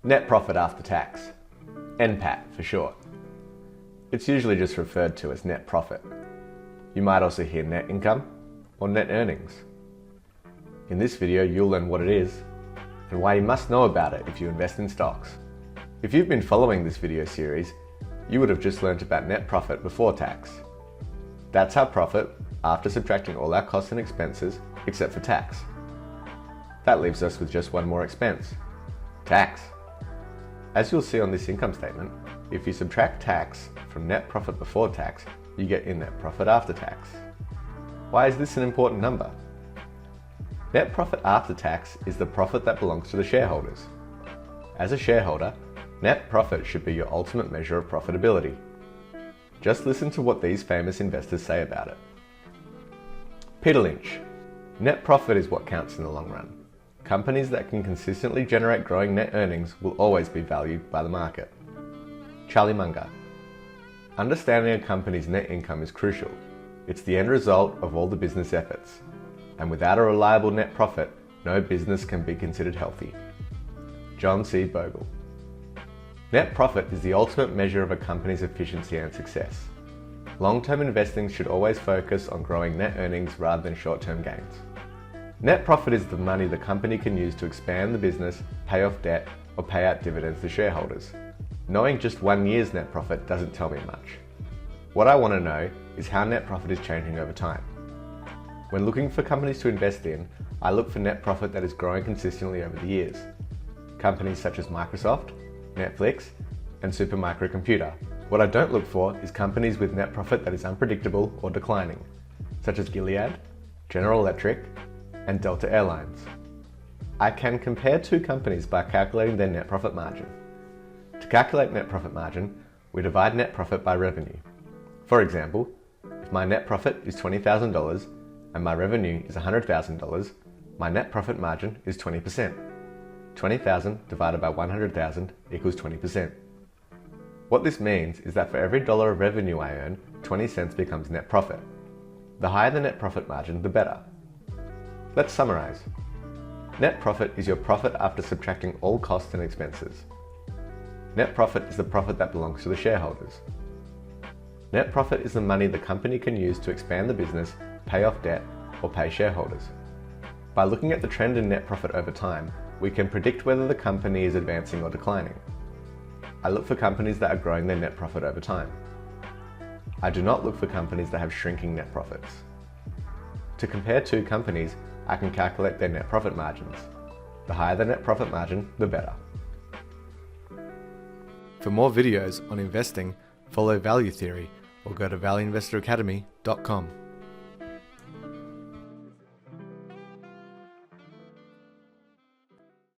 Net profit after tax, NPAT for short. It's usually just referred to as net profit. You might also hear net income or net earnings. In this video, you'll learn what it is and why you must know about it if you invest in stocks. If you've been following this video series, you would have just learnt about net profit before tax. That's our profit after subtracting all our costs and expenses except for tax. That leaves us with just one more expense, tax. As you'll see on this income statement, if you subtract tax from net profit before tax, you get in net profit after tax. Why is this an important number? Net profit after tax is the profit that belongs to the shareholders. As a shareholder, net profit should be your ultimate measure of profitability. Just listen to what these famous investors say about it. Peter Lynch: net profit is what counts in the long run. Companies that can consistently generate growing net earnings will always be valued by the market. Charlie Munger: understanding a company's net income is crucial. It's the end result of all the business efforts. And without a reliable net profit, no business can be considered healthy. John C. Bogle: net profit is the ultimate measure of a company's efficiency and success. Long-term investing should always focus on growing net earnings rather than short-term gains. Net profit is the money the company can use to expand the business, pay off debt, or pay out dividends to shareholders. Knowing just 1 year's net profit doesn't tell me much. What I want to know is how net profit is changing over time. When looking for companies to invest in, I look for net profit that is growing consistently over the years. Companies such as Microsoft, Netflix, and Supermicro Computer. What I don't look for is companies with net profit that is unpredictable or declining, such as Gilead, General Electric, and Delta Airlines. I can compare two companies by calculating their net profit margin. To calculate net profit margin, we divide net profit by revenue. For example, if my net profit is $20,000 and my revenue is $100,000, my net profit margin is 20%. 20,000 divided by 100,000 equals 20%. What this means is that for every dollar of revenue I earn, 20 cents becomes net profit. The higher the net profit margin, the better. Let's summarize. Net profit is your profit after subtracting all costs and expenses. Net profit is the profit that belongs to the shareholders. Net profit is the money the company can use to expand the business, pay off debt, or pay shareholders. By looking at the trend in net profit over time, we can predict whether the company is advancing or declining. I look for companies that are growing their net profit over time. I do not look for companies that have shrinking net profits. To compare two companies, I can calculate their net profit margins. The higher the net profit margin, the better. For more videos on investing, follow Value Theory or go to valueinvestoracademy.com.